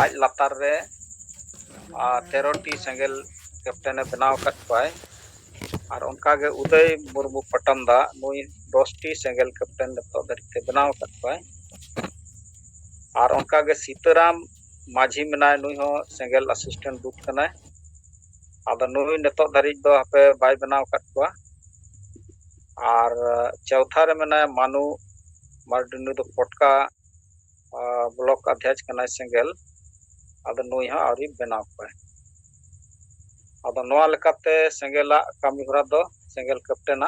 aj latar re 13টি Sengel captain बनाव kat koy ar onka ge Uday Murmu Patamda nui 10টি Sengel captain नितो धरिते बनाव kat koy ar onka ge Sitaram माझी मेनाय नुई हो सेंगेल असिस्टेंट दूत कनाय आदो नुई नितो धरिज दो हापे बाय बनाव kat koa और चौथा रे मेनाय मानु मार्डी नुई दो पटका ब्लॉक अध्यक्ष कनाय सेंगेल आदो नुई हो आउरी बनाव कोय आदो नोआ लेकाते सेंगेला कामी होरा दो सेंगेल कैप्टन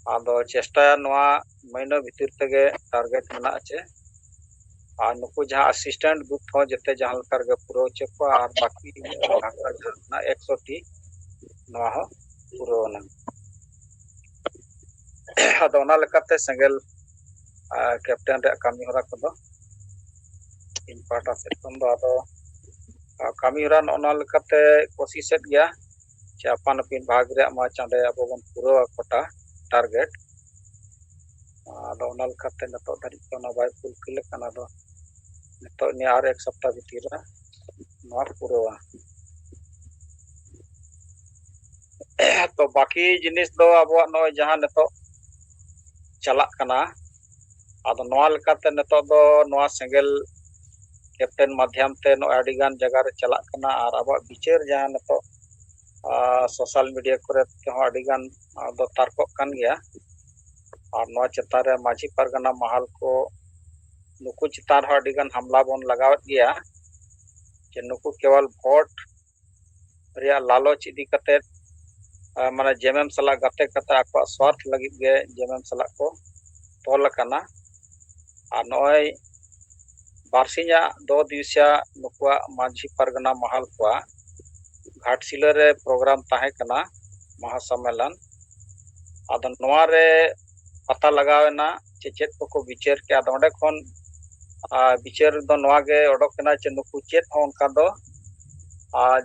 आदो चेष्टाया नोआ महीना भितर तेगे टारगेट मेना आचे और नुकु जहाँ असिस्टेंट दूत हो जते जहाँ लकार गे पुरो चेको और बाकी ना 100टी नोआ हो पुरो ना आदो ओना लेकाते सेंगेल कैप्टन रे कामी होरा को इन पाटा से खन दो आदो कामी होरा ओना लेकाते कोशिश गया चे अपन अपन भाग रे मा चांदे अब बन पुरो कोटा टारगेट आदो ओना लेकाते नतो धरि कोना बाय फुलफिल कना दो नतो नि आर एक सप्ताह भीतर नोआ पुरो तो बाकी जिनिस दो अब नो जहां नतो चला कना आदो नोआ लेकाते नतो दो नोआ सेंगेल कैप्टन माध्यम ते नो आडिगान जगह रे चला कना और अब विचार जहां नतो सोशल मीडिया करे ते हो आडिगान दो तारको कान गया और नोआ चेता रे माझी परगना महल को नुकु चितान हो आडिगान हमला बोन लगावत गया जे नुकु केवल वोट रिया लालच इदी कते माने जेएमएम सला गते कते आको स्वार्थ लगी गे जेएमएम सला को तोल कना और नय बारसिया 2 दिवसिया नुकुआ माझी परगना महल को घाटशिला रे प्रोग्राम ताहे कना महासम्मेलन आदो नोआ रे पता लगावेना चेचेत को विचार के आदो ओंडे खन विचार दो नोआ गे ओडोकना चे नुकु चेत हो उनका दो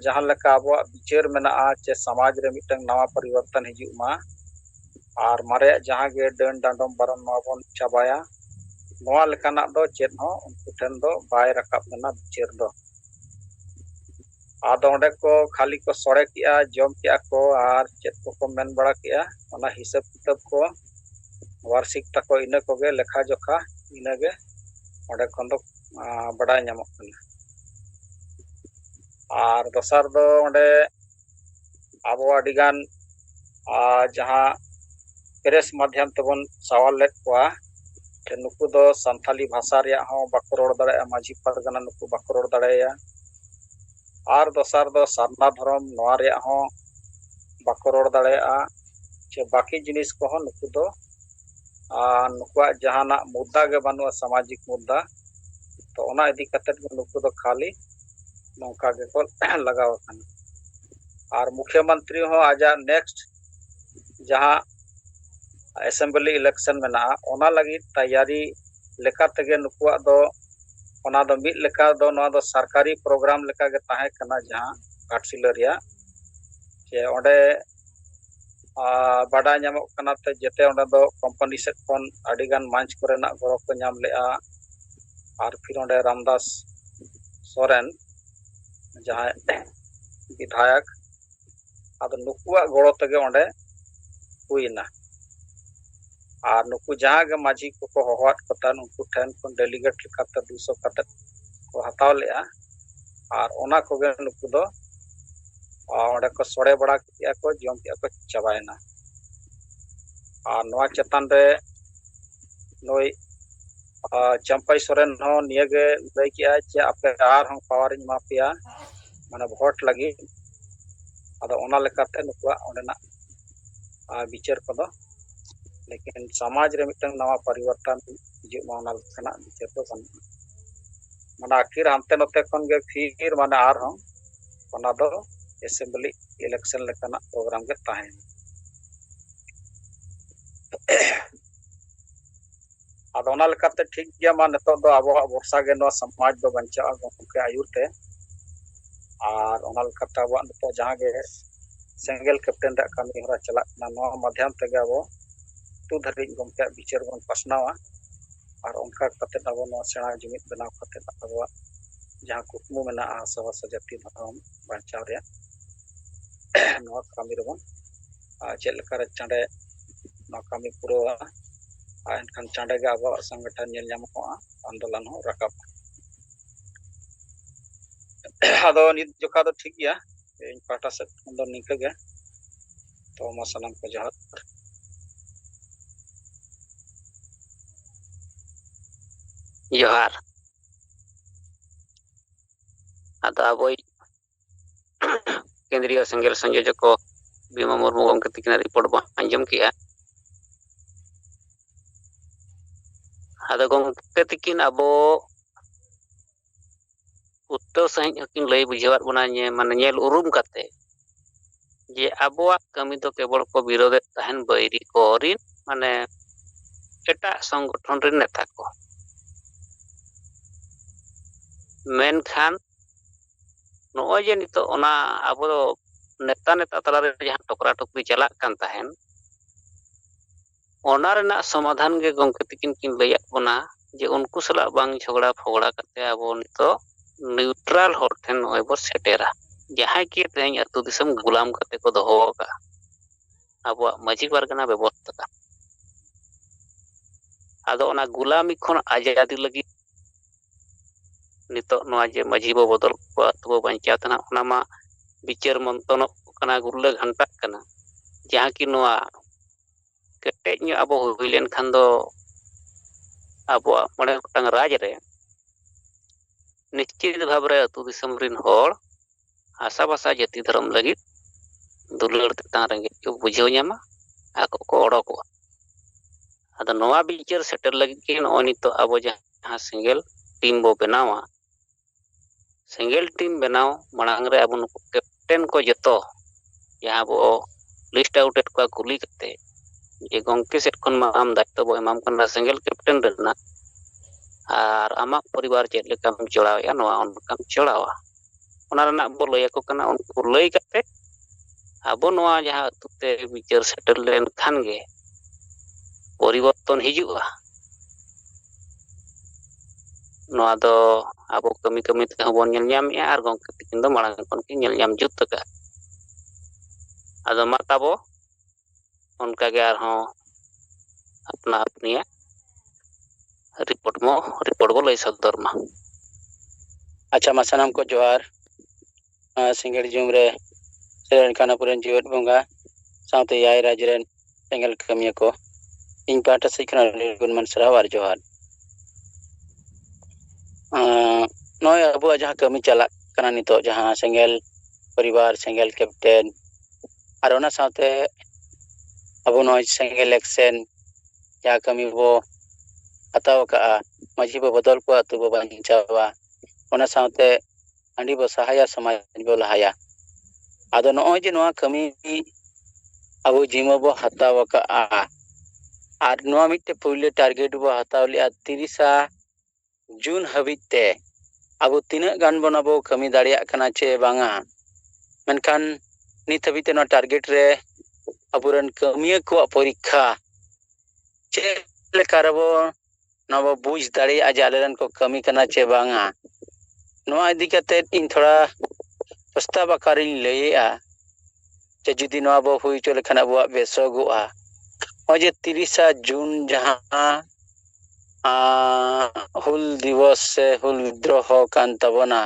जहां लेका अब विचार मेना चे समाज रे मिटंग नवा परिवर्तन हिजुग मा और मारे जहां गे डन डांडम बरम नोआ बन चाबाया नोआ लेकाना दो चेत हो उनको ठन दो बाय रकाब मेना विचार दो आदो ओंडे को खाली को सोड़े किया जम किया को और चेत को मेन बड़ा किया ओना हिसाब किताब को वार्षिक तको इना को गे लेखा जोखा इना गे ओंडे खन दो बड़ा ᱧᱟᱢᱚᱜ कना और दोसर दो ओंडे आबो आडिगान जहां प्रेस माध्यम तबन सवाल लेत कोआ के नुकु दो संथाली भाषा रिया हो बाको रोड दाड़े माझी परगना नुकु बाको रोड दाड़ेया और दोसर दो सारना धर्म नोआ रिया हो बाको रोड दाड़ेया चे बाकी जिनिस को हो नुकु दो नुकुआ जहाना मुद्दा गे बानुआ सामाजिक मुद्दा तो ओना इदी कते नुकु दो खाली नौका गे को लगाव कना और मुख्यमंत्री हो आजा नेक्स्ट जहां असेंबली इलेक्शन मेना ओना लगी तैयारी लेका तगे नुकुआ दो ओना दो मिद लेका दो नोआ दो सरकारी प्रोग्राम लेका गे ताहे कना जहां घाटशिला रिया जे ओंडे बाडा ᱧᱟᱢᱚᱜ कना ते जते ओंडे दो कंपनी से कोन आडिगान मंच कोरेना गरो को ᱧᱟᱢ लेआ और फिर ओंडे रामदास सोरेन जहां विधायक आदो नुकुआ गड़ो तगे ओंडे हुईना और नुकु जहां गे माझी को होहवात कता नुकु ठेन कोन डेलीगेट लेकाते 200 कते को हताव लेआ और ओना को गे नुकु दो ओंडे को सोड़े बड़ा किया को जम किया को चाबायना और नोआ चेतान रे नोई चंपाई सोरेन हो नियगे लई किया जे आपे आर हम पावर इन मापिया माने वोट लगी आदो ओना लेकाते नुकुआ ओंडेना विचार को दो लेकिन समाज रे मिटन नवा परिवर्तन हिजुग मा ओना लेकाना विचार तो बन माने आखिर हानते नते खन गे फिर माने आर हम ओना दो असेंबली इलेक्शन लेकाना प्रोग्राम गे ताहे आदो ओना लेकाते ठीक गया मा नतो दो आबो वर्षा गे नो समाज दो बंचा गोके आयुरते और ओना लेकाते आबो नतो जहां गे सेंगेल कैप्टन रे कामी होरा चला ना नो माध्यम तेगे आबो तु धरि गोके विचार बन पसनावा और उनका कते आबो नो सेना जुमित बनाव कते आबो ᱡᱟᱦᱟᱸ ᱠᱩᱠᱢᱩ ᱢᱮᱱᱟᱜᱼᱟ ᱥᱟᱶᱟᱥᱟ ᱡᱟᱹᱛᱤ ᱫᱷᱚᱨᱚᱢ ᱵᱟᱧᱪᱟᱣ ᱨᱮᱭᱟᱜ ᱱᱚᱣᱟ ᱠᱟᱹᱢᱤ ᱨᱮᱵᱚᱱ ᱪᱮᱫ ᱞᱮᱠᱟᱨᱮ ᱪᱟᱸᱰᱮ ᱱᱚᱣᱟ ᱠᱟᱹᱢᱤ ᱯᱩᱨᱟᱹᱣᱟ ᱟᱨ ᱮᱱᱠᱷᱟᱱ ᱪᱟᱸᱰᱮ ᱜᱮ ᱟᱵᱚᱣᱟᱜ ᱥᱚᱝᱜᱚᱴᱷᱚᱱ ᱧᱮᱞ ᱧᱟᱢᱚᱜᱼᱟ, ᱟᱱᱫᱳᱞᱚᱱ ᱦᱚᱸ ᱨᱟᱠᱟᱵ ᱟᱫᱚ ᱱᱤᱛ ᱡᱚᱠᱷᱟ ᱫᱚ ᱴᱷᱤᱠ ᱜᱮᱭᱟ, ᱤᱧ ᱯᱟᱦᱴᱟ ᱥᱮᱫ ᱠᱷᱚᱱ ᱫᱚ ᱱᱤᱝᱠᱟᱹ ᱜᱮ᱾ ᱛᱚ ᱢᱟ ᱥᱟᱱᱟᱢ ᱠᱚ ᱡᱚᱦᱟᱨ᱾ ᱡᱚᱦᱟᱨ᱾ ᱟᱫᱚ ᱟᱵᱚᱭᱤᱡ ᱠᱮᱱᱫᱨᱤᱭᱚ ᱥᱮᱸᱜᱮᱞ ᱥᱚᱝᱡᱳᱡᱚᱠ ᱠᱚ ᱵᱤᱢᱟ ᱢᱩᱨᱢᱩ ᱜᱚᱢᱠᱮ ᱛᱟᱹᱠᱤᱱᱟᱜ ᱨᱤᱯᱳᱨᱴ ᱵᱚᱱ ᱟᱸᱡᱚᱢ ᱠᱮᱜᱼᱟ᱾ ᱟᱫᱚ ᱜᱚᱢᱠᱮ ᱛᱟᱹᱠᱤᱱ ᱟᱵᱚ ᱯᱩᱥᱴᱟᱹᱣ ᱥᱟᱺᱦᱤᱡ ᱦᱚᱸᱠᱤᱱ ᱞᱟᱹᱭ ᱵᱩᱡᱷᱟᱹᱣᱟᱫ ᱵᱚᱱᱟ, ᱢᱟᱱᱮ ᱧᱮᱞ ᱩᱨᱩᱢ ᱠᱟᱛᱮ ᱡᱮ ᱟᱵᱚᱣᱟᱜ ᱠᱟᱹᱢᱤ ᱫᱚ ᱠᱮᱵᱚᱞ ᱠᱚ ᱵᱤᱨᱳᱫᱮᱫ ᱛᱟᱦᱮᱱ ᱵᱟᱹᱭᱨᱤ ᱠᱚ ᱨᱤᱱ, ᱢᱟᱱᱮ ᱮᱴᱟᱜ ᱥᱚᱝᱜᱚᱴᱷᱚᱱ ᱨᱮᱱ ᱱᱮᱛᱟ ᱠᱚ᱾ ᱢᱮᱱᱠᱷᱟᱱ ᱱᱚᱜᱼᱚᱭ ᱡᱮ ᱱᱤᱛᱚᱜ ᱚᱱᱟ ᱟᱵᱚ ᱫᱚ ᱱᱮᱛᱟ ᱛᱟᱞᱟᱨᱮ ᱡᱟᱦᱟᱸ ᱴᱚᱠᱨᱟ ᱴᱚᱠᱨᱤ ᱪᱟᱞᱟᱜ ᱠᱟᱱ ᱛᱟᱦᱮᱱ, ᱚᱱᱟ ᱨᱮᱱᱟᱜ ᱥᱚᱢᱟᱫᱷᱟᱱ ᱜᱮ ᱜᱚᱢᱠᱮ ᱛᱟᱹᱠᱤᱱ ᱠᱤᱱ ᱞᱟᱹᱭᱟᱫ ᱵᱚᱱᱟ ᱡᱮ ᱩᱱᱠᱩ ᱥᱟᱞᱟᱜ ᱵᱟᱝ ᱡᱷᱚᱜᱽᱲᱟ ᱯᱷᱚᱜᱽᱲᱟ ᱠᱟᱛᱮ ᱟᱵᱚ ᱱᱤᱛᱚᱜ ᱱᱤᱭᱩᱴᱨᱟᱞ ᱦᱚᱲ ᱴᱷᱮᱱ ᱱᱚᱜᱼᱚᱭ ᱵᱚ ᱥᱮᱴᱮᱨᱟ᱾ ᱡᱟᱦᱟᱸᱭ ᱠᱤ ᱛᱮᱦᱮᱧ ᱟᱹᱛᱩ ᱫᱤᱥᱚᱢ ᱜᱩᱞᱟᱢ ᱠᱟᱛᱮ ᱠᱚ ᱫᱚᱦᱚ ᱟᱠᱟᱫᱼᱟ ᱟᱵᱚᱣᱟᱜ ᱢᱟᱺᱡᱷᱤ ᱯᱟᱨᱜᱟᱱᱟ ᱵᱮᱵᱚᱥᱛᱷᱟ᱾ ᱟᱫᱚ ᱚᱱᱟ ᱜᱩᱞᱟᱢᱤ ᱠᱷᱚᱱ ᱟᱡᱟᱫᱤ ᱞᱟᱹᱜᱤᱫ ᱱᱤᱛᱚᱜ ᱱᱚᱣᱟ ᱡᱮ ᱢᱟᱺᱡᱷᱤ ᱵᱚ ᱵᱚᱫᱚᱞ ᱠᱚᱣᱟ, ᱟᱛᱩ ᱵᱚ ᱵᱟᱧᱪᱟᱣ ᱛᱟᱦᱮᱱᱟ, ᱚᱱᱟ ᱢᱟ ᱵᱤᱪᱟᱹᱨ ᱢᱚᱱᱛᱚᱱᱚᱜ ᱠᱟᱱᱟ, ᱜᱩᱨᱞᱟᱹ ᱜᱷᱟᱱᱴᱟᱜ ᱠᱟᱱᱟ᱾ ᱡᱟᱦᱟᱸ ᱠᱤ ᱱᱚᱣᱟ ᱠᱮᱴᱮᱡ ᱧᱚᱜ ᱟᱵᱚ ᱦᱩᱭ ᱞᱮᱱᱠᱷᱟᱱ ᱫᱚ ᱟᱵᱚᱣᱟᱜ 5 ᱜᱚᱴᱟᱝ ᱨᱟᱡᱽ ᱨᱮ ᱱᱤᱥᱪᱤᱛ ᱵᱷᱟᱵᱽ ᱨᱮ ᱟᱹᱛᱩ ᱫᱤᱥᱚᱢ ᱨᱮᱱ ᱦᱚᱲ ᱦᱟᱥᱟ ᱵᱷᱟᱥᱟ ᱡᱟᱹᱛᱤ ᱫᱷᱚᱨᱚᱢ ᱞᱟᱹᱜᱤᱫ ᱫᱩᱞᱟᱹᱲ ᱛᱮᱛᱟᱝ ᱨᱮᱸᱜᱮᱡ ᱠᱚ ᱵᱩᱡᱷᱟᱹᱣ ᱧᱟᱢᱟ, ᱟᱠᱚ ᱠᱚ ᱚᱰᱳᱠᱚᱜᱼᱟ᱾ ᱟᱫᱚ ᱱᱚᱣᱟ ᱵᱤᱪᱟᱹᱨ ᱥᱮᱴᱮᱨ ᱞᱟᱹᱜᱤᱫ ᱜᱮ ᱱᱚᱜᱼᱚᱭ ᱱᱤᱛᱚᱜ ᱟᱵᱚ ᱡᱟᱦᱟᱸ ᱥᱮᱸᱜᱮᱞ ᱴᱤᱢ ᱵᱚ ᱵᱮᱱᱟᱣᱟ, ᱥᱮᱸᱜᱮᱞ ᱴᱤᱢ ᱵᱮᱱᱟᱣ ᱢᱟᱲᱟᱝ ᱨᱮ ᱟᱵᱚ ᱱᱩᱠᱩ ᱠᱮᱯᱴᱮᱱ ᱠᱚ ᱡᱚᱛᱚ ᱡᱟᱦᱟᱸ ᱵᱚ ᱞᱤᱥᱴ ᱟᱣᱩᱴᱮᱫ ᱠᱚᱣᱟ ᱠᱩᱞᱤ ᱠᱟᱛᱮ, ᱡᱮ ᱜᱚᱝᱠᱮ ᱥᱮᱫ ᱠᱷᱚᱱ ᱢᱟ ᱟᱢ ᱫᱟᱭᱤᱛᱛᱚ ᱵᱚ ᱮᱢᱟᱢ ᱠᱟᱱᱟ ᱥᱮᱸᱜᱮᱞ ᱠᱮᱯᱴᱮᱱ ᱨᱮᱱᱟᱜ, ᱟᱨ ᱟᱢᱟᱜ ᱯᱚᱨᱤᱵᱟᱨ ᱪᱮᱫ ᱞᱮᱠᱟᱢ ᱪᱚᱲᱟᱣᱮᱫᱼᱟ ᱱᱚᱣᱟ ᱚᱱᱠᱟᱢ ᱪᱚᱲᱟᱣᱟ᱾ ᱚᱱᱟ ᱨᱮᱱᱟᱜ ᱵᱚ ᱞᱟᱹᱭ ᱟᱠᱚ ᱠᱟᱱᱟ᱾ ᱩᱱᱠᱩ ᱞᱟᱹᱭ ᱠᱟᱛᱮ ᱟᱵᱚ ᱱᱚᱣᱟ ᱡᱟᱦᱟᱸ ᱟᱹᱛᱩ ᱛᱮ ᱵᱤᱪᱟᱹᱨ ᱥᱮᱴᱮᱨ ᱞᱮᱱᱠᱷᱟᱱ ᱜᱮ ᱯᱚᱨᱤᱵᱚᱨᱛᱚᱱ ᱦᱤᱡᱩᱜᱼᱟ᱾ ᱱᱚᱣᱟ ᱫᱚ ᱟᱵᱚ ᱠᱟᱹᱢᱤ ᱠᱟᱹᱢᱤ ᱛᱮᱦᱚᱸ ᱵᱚᱱ ᱧᱮᱞ ᱧᱟᱢᱮᱫᱼᱟ, ᱟᱨ ᱜᱚᱢᱠᱮ ᱛᱤᱠᱤᱱ ᱫᱚ ᱢᱟᱲᱟᱝ ᱠᱷᱚᱱ ᱠᱤᱱ ᱧᱮᱞ ᱧᱟᱢ ᱡᱩᱛ ᱟᱠᱟᱫᱼᱟ᱾ ᱟᱫᱚ ᱢᱟ ᱛᱟᱵᱚ ᱚᱱᱠᱟᱜᱮ ᱟᱨᱦᱚᱸ ᱟᱯᱱᱟ ᱟᱯᱱᱤᱭᱟᱜ ᱨᱤᱯᱳᱨᱴ ᱵᱚ ᱞᱟᱹᱭ ᱥᱚᱫᱚᱨ ᱢᱟ᱾ ᱟᱪᱪᱷᱟ, ᱢᱟ ᱥᱟᱱᱟᱢ ᱠᱚ ᱡᱚᱦᱟᱨ᱾ ᱥᱤᱸᱜᱟᱹᱲ ᱡᱩᱢ ᱨᱮ ᱥᱮᱨᱮᱧ ᱠᱟᱱᱟ ᱟᱵᱚᱨᱮᱱ ᱡᱤᱣᱮᱫ ᱵᱚᱸᱜᱟ ᱥᱟᱶᱛᱮ ᱮᱭᱟᱭ ᱨᱟᱡᱽ ᱨᱮᱱ ᱥᱮᱸᱜᱮᱞ ᱠᱟᱹᱢᱤᱭᱟᱹ ᱠᱚ, ᱤᱧ ᱯᱟᱦᱴᱟ ᱥᱮᱫ ᱠᱷᱚᱱ ᱟᱹᱰᱤ ᱜᱩᱱᱢᱟᱱ ᱥᱟᱨᱦᱟᱣ ᱟᱨ ᱡᱚᱦᱟᱨ᱾ ᱱᱚᱜᱼᱚᱭ ᱟᱵᱚᱣᱟᱜ ᱡᱟᱦᱟᱸ ᱠᱟᱹᱢᱤ ᱪᱟᱞᱟᱜ ᱠᱟᱱᱟ ᱱᱤᱛᱚᱜ, ᱡᱟᱦᱟᱸ ᱥᱮᱸᱜᱮᱞ ᱯᱚᱨᱤᱵᱟᱨ, ᱥᱮᱸᱜᱮᱞ ᱠᱮᱯᱴᱮᱱ, ᱟᱨ ᱚᱱᱟ ᱥᱟᱶᱛᱮ ᱟᱵᱚ ᱱᱚᱜᱼᱚᱭ ᱥᱮᱸᱜᱮᱞ ᱮᱠᱥᱮᱱ ᱡᱟᱦᱟᱸ ᱠᱟᱹᱢᱤ ᱵᱚ ᱦᱟᱛᱟᱣ ᱟᱠᱟᱫᱼᱟ, ᱢᱟᱺᱡᱷᱤ ᱵᱚ ᱵᱚᱫᱚᱞ ᱠᱚᱣᱟ, ᱟᱹᱛᱩ ᱵᱚ ᱵᱟᱧᱪᱟᱣᱟ, ᱚᱱᱟ ᱥᱟᱶᱛᱮ ᱦᱟᱺᱰᱤ ᱵᱚ ᱥᱟᱦᱟᱭᱟ, ᱥᱚᱢᱟᱡᱽ ᱵᱚ ᱞᱟᱦᱟᱭᱟ᱾ ᱟᱫᱚ ᱱᱚᱜᱼᱚᱭ ᱡᱮ ᱱᱚᱣᱟ ᱠᱟᱹᱢᱤ ᱟᱵᱚ ᱡᱤᱢᱟᱹ ᱵᱚ ᱦᱟᱛᱟᱣ ᱟᱠᱟᱫᱼᱟ, ᱟᱨ ᱱᱚᱣᱟ ᱢᱤᱫᱴᱮᱱ ᱯᱳᱭᱞᱳ ᱴᱟᱨᱜᱮᱴ ᱵᱚ ᱦᱟᱛᱟᱣ ᱞᱮᱜᱼᱟ 30 ᱡᱩᱱ ᱦᱟᱹᱵᱤᱡ ᱛᱮ ᱟᱵᱚ ᱛᱤᱱᱟᱹᱜ ᱜᱟᱱ ᱵᱚᱱ ᱟᱵᱚ ᱠᱟᱹᱢᱤ ᱫᱟᱲᱮᱭᱟᱜ ᱠᱟᱱᱟ ᱪᱮ ᱵᱟᱝᱟ᱾ ᱢᱮᱱᱠᱷᱟᱱ ᱱᱤᱛ ᱦᱟᱹᱵᱤᱡ ᱛᱮ ᱱᱚᱣᱟ ᱴᱟᱨᱜᱮᱴ ᱨᱮ ᱟᱵᱚᱨᱮᱱ ᱠᱟᱹᱢᱤᱭᱟᱹ ᱠᱚᱣᱟᱜ ᱯᱚᱨᱤᱠᱷᱟ ᱪᱮᱫ ᱞᱮᱠᱟ ᱨᱮᱵᱚ ᱱᱚᱣᱟ ᱵᱚ ᱵᱩᱡᱽ ᱫᱟᱲᱮᱭᱟᱜᱼᱟ ᱡᱮ ᱟᱞᱮᱨᱮᱱ ᱠᱚ ᱠᱟᱹᱢᱤ ᱠᱟᱱᱟ ᱪᱮ ᱵᱟᱝᱟ᱾ ᱱᱚᱣᱟ ᱤᱫᱤ ᱠᱟᱛᱮᱫ ᱤᱧ ᱛᱷᱚᱲᱟ ᱯᱨᱚᱥᱛᱟᱵ ᱟᱠᱟᱨᱤᱧ ᱞᱟᱹᱭᱮᱜᱼᱟ, ᱡᱮ ᱡᱩᱫᱤ ᱱᱚᱣᱟ ᱵᱚ ᱦᱩᱭ ᱦᱚᱪᱚ ᱞᱮᱠᱷᱟᱱ ᱟᱵᱚᱣᱟᱜ ᱵᱮᱥᱚᱜᱚᱜᱼᱟ᱾ ᱱᱚᱜᱼᱚᱭ ᱡᱮ 30 ᱡᱩᱱ ᱡᱟᱦᱟᱸ ᱦᱩᱞ ᱫᱤᱵᱚᱥ ᱥᱮ ᱦᱩᱞ ᱵᱤᱫᱽᱫᱨᱳᱦᱚ ᱠᱟᱱ ᱛᱟᱵᱚᱱᱟ,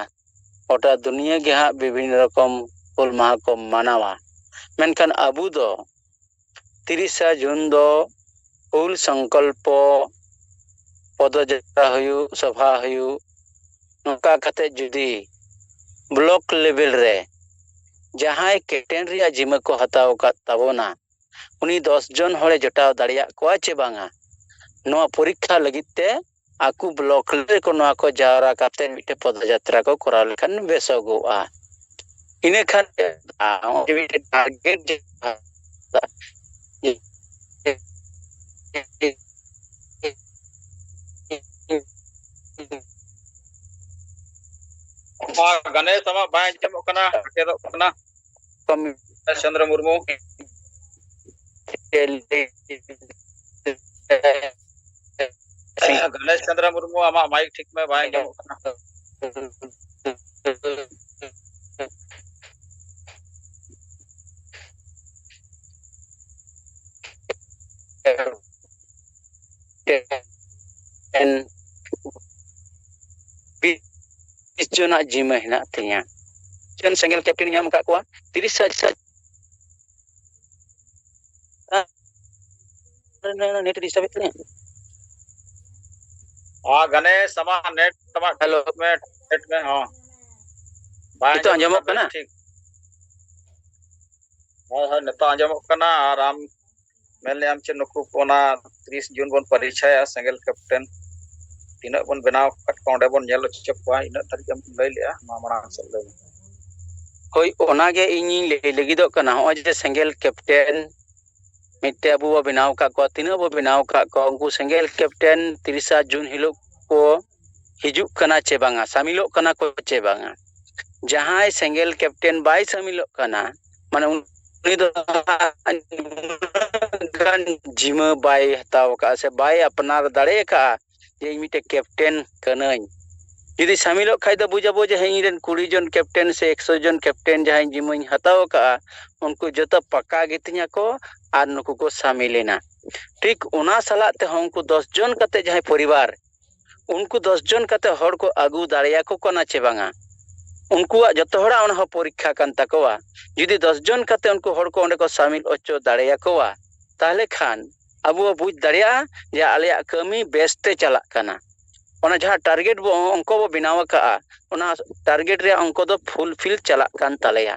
ᱜᱚᱴᱟ ᱫᱩᱱᱤᱭᱟᱹ ᱜᱮ ᱦᱟᱸᱜ ᱵᱤᱵᱷᱤᱱᱱᱚ ᱨᱚᱠᱚᱢ ᱦᱩᱞ ᱢᱟᱦᱟ ᱠᱚ ᱢᱟᱱᱟᱣᱟ᱾ ᱢᱮᱱᱠᱷᱟᱱ ᱟᱵᱚ ᱫᱚ 30 ᱡᱩᱱ ᱫᱚ ᱦᱩᱞ ᱥᱚᱝᱠᱚᱞᱯᱚ ᱯᱚᱫᱚ ᱡᱟᱛᱨᱟ ᱦᱩᱭᱩᱜ, ᱥᱚᱵᱷᱟ ᱦᱩᱭᱩᱜ, ᱱᱚᱝᱠᱟ ᱠᱟᱛᱮᱫ ᱡᱩᱫᱤ ᱵᱞᱚᱠ ᱞᱮᱵᱮᱞ ᱨᱮ ᱡᱟᱦᱟᱸᱭ ᱠᱮᱯᱴᱮᱱ ᱨᱮᱭᱟᱜ ᱡᱤᱢᱟᱹ ᱠᱚ ᱦᱟᱛᱟᱣ ᱟᱠᱟᱫ ᱛᱟᱵᱚᱱᱟ, ᱩᱱᱤ 10 ᱡᱚᱱ ᱦᱚᱲᱮ ᱡᱚᱴᱟᱣ ᱫᱟᱲᱮᱭᱟᱜ ᱠᱚᱣᱟ ᱪᱮ ᱵᱟᱝᱟ, ᱱᱚᱣᱟ ᱯᱚᱨᱤᱠᱷᱟ ᱞᱟᱹᱜᱤᱫ ᱛᱮ ᱟᱠᱚ ᱵᱞᱚᱠ ᱨᱮᱠᱚ ᱱᱚᱣᱟ ᱠᱚ ᱡᱟᱣᱨᱟ ᱠᱟᱛᱮᱫ ᱢᱤᱫᱴᱮᱱ ᱯᱚᱫᱚ ᱡᱟᱛᱨᱟ ᱠᱚ ᱠᱚᱨᱟᱣ ᱞᱮᱠᱷᱟᱱ ᱵᱮᱥᱚᱜᱚᱜᱼᱟ᱾ ᱤᱱᱟᱹ ᱠᱷᱟᱱ ᱴᱟᱨᱜᱮᱴ ᱜᱚᱱᱮᱥ ᱟᱢᱟᱜ ᱵᱟᱭ ᱟᱸᱡᱚᱢᱚᱜ ᱠᱟᱱᱟ, ᱜᱮᱫᱚᱜ ᱠᱟᱱᱟ᱾ ᱜᱚᱱᱮᱥ ᱪᱚᱱᱫᱨᱚ ᱢᱩᱨᱢᱩ, ᱜᱚᱱᱮᱥ ᱪᱚᱱᱫᱨᱚ ᱢᱩᱨᱢᱩ, ᱟᱢᱟᱜ ᱢᱟᱭᱤᱠ ᱴᱷᱤᱠ ᱢᱮ, ᱵᱟᱭ ᱟᱸᱡᱚᱢᱚᱜ ᱠᱟᱱᱟ᱾ जनाक जिम्मा हेनाग तिᱧा ᱪᱮᱱ ᱥᱮᱸᱜᱮᱞ ᱠᱮᱯᱴᱮᱱ ᱧᱟᱢ ᱟᱠᱟᱫ ᱠᱚᱣᱟ 30,000 नेट डिस्टर्ब है हाँ गणेश तमा नेट तमा हेलो नेट में हाँ बाय itu anjamok kana ठीक हाँ हाँ नेता आंजमक kana और आम मेले आम चे नुकु कोना 30 जून बन परिचय सेंगल कैप्टन तीना बन बनाव कट कोंडे बन नेलो चपवा इन तारीख हम लई लिया मामड़ा से लई होय ओनागे इᱧ लई लगिदो kana होय जे सेंगल कैप्टन मिट्टे अबू बो बनाव का को तीना बो बनाव का को उनको सेंगल कैप्टन 30 जून हिलो को हिजुक kana चे बांगा शामिलो kana को चे बांगा जहां सेंगल कैप्टन बाय शामिलो kana माने उनी दो गान जिमा बाय हताव का से बाय अपनार दाड़े का जे मिट्टे कैप्टन कनाई यदि शामिलो खाई दो बुझाबो जे हिरेन 20 जन कैप्टन से 100 जन कैप्टन जहां जिमाई हताव का उनको जतो पक्का गितिया को आर नुकु को शामिलेना ठीक उना साला ते उनको 10 जन कते जहां परिवार उनको 10 जन कते हड़ को आगू दाड़िया को कोना चे बांगा उनको जतो हड़ा उन परीक्षा कान तकोवा यदि 10 जन कते उनको हड़ को ओंडे को शामिल ओचो दाड़िया कोवा ताहले खान अबो बुझ दाड़िया जे आलेया कमी बेस्ते चला काना ओना जहां टारगेट बो अंको बो बनाव का ओना टारगेट रे अंको दो फुलफिल चला कान तालेया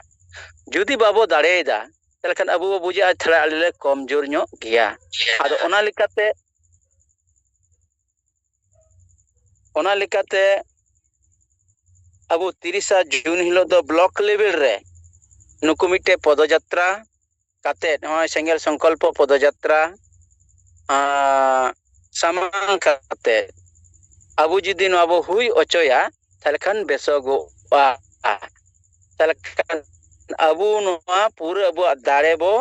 जुदी बाबो दाड़ेदा तलखान अबो बो बुझा थोड़ा आले कमजोर ᱧᱚᱜ गया आदो ओना लिकाते अबो 30 जून हिलो दो ब्लॉक लेवल रे नुकु मिटे पदयात्रा काते होय सेंगल संकल्प पदयात्रा सामांग काते अबो जुदी नो अबो हुई ओचोया तलखान बेसोगोआ तलखान अबो नोआ पूरा अबो दाड़े बो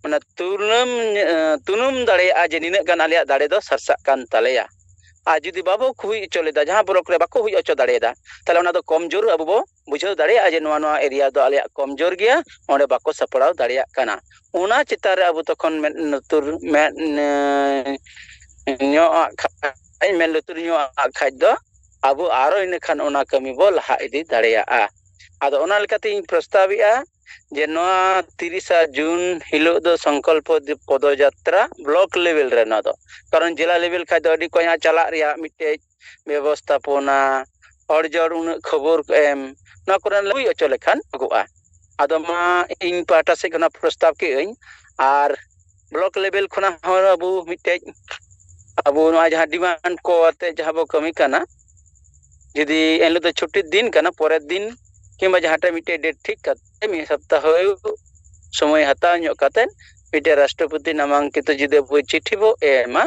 माने तुनुम दाड़े आज निने गान आलिया दाड़े दो सरसा कान तालेया आ जुदी बाबो हुई चलेदा जहां ब्लॉक रे बाको हुई ओचो दाड़ेदा ताले ओना दो कमजोर अबो बो बुझाव दाड़े आज नोआ नोआ एरिया दो आलिया कमजोर गया ओंडे बाको सपड़ाव दाड़िया काना ओना चिता रे अबो तखन तुर में न्यो आई में लुतुर न्यो खाय दो अबो आरो इन खान ओना कमी बो लहा इदी दाड़िया आदो ओना लेकाते इन प्रस्ताविया जे नोआ 30 जून हिलो दो संकल्प पदयात्रा ब्लॉक लेवल रे ना दो कारण जिला लेवल खाय दो अडी को यहाँ चला रिया मिटे व्यवस्थापना और जड़ उन खबर को एम ना करन लई अचो लेखान गुआ आदो मा इन पाटा से कना प्रस्ताव के अई आर ब्लॉक लेवल खना हर अबु मिटे अबु नोआ जहां डिमांड को अते जहां बो कमी काना यदि एलो तो छुट्टी दिन काना परे दिन किंबा जहां मिटे डेट ठीक करते मी सप्ताह समय हता ᱧᱚᱜ कते मिटे राष्ट्रपति नामांकित जुदे बो चिट्ठी बो एमा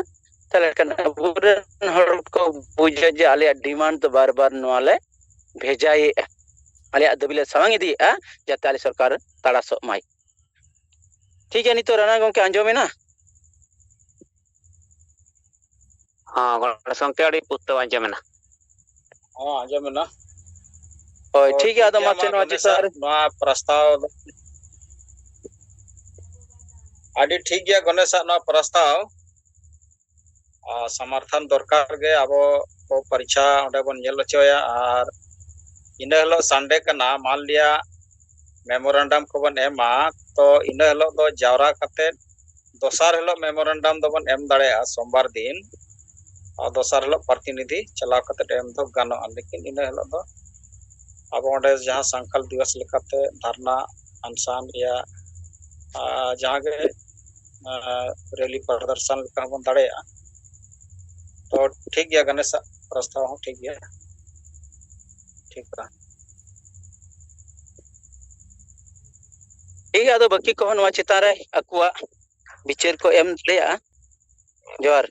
ताले कन अबुरन हर को बुझे जे आले डिमांड तो बार बार नोआले भेजाए आले दबिले सामांग इदी जाते आले सरकार ताड़ासो माई ठीक है नितो राणा गंके आंजोमेना हाँ गणेश गंके अड़ी पुत्तो आंजोमेना हाँ आंजोमेना ओय ठीक है आदो माचे नो चितार नोआ प्रस्ताव आदि ठीक गया गणेश नोआ प्रस्ताव समर्थन दरकार गे आबो को परीक्षा ओंडे बन नेल चोया और इन हलो संडे कना मान लिया मेमोरेंडम को बन एमा तो इन हलो दो जावरा कते दोसार हलो मेमोरेंडम दो बन एम दाड़े सोमवार दिन और दोसार हलो प्रतिनिधि चलाव कते एम दो गानो लेकिन इन हलो दो अब ओंडे जहां संकल्प दिवस लेकाते धरना अनशन या जहां के रैली प्रदर्शन लेका बन दाड़े तो ठीक गया गणेश प्रस्ताव हो ठीक गया ठीक है ठीक है बाकी को नोआ चितारे अकुआ विचार को एम दड़ेया जोर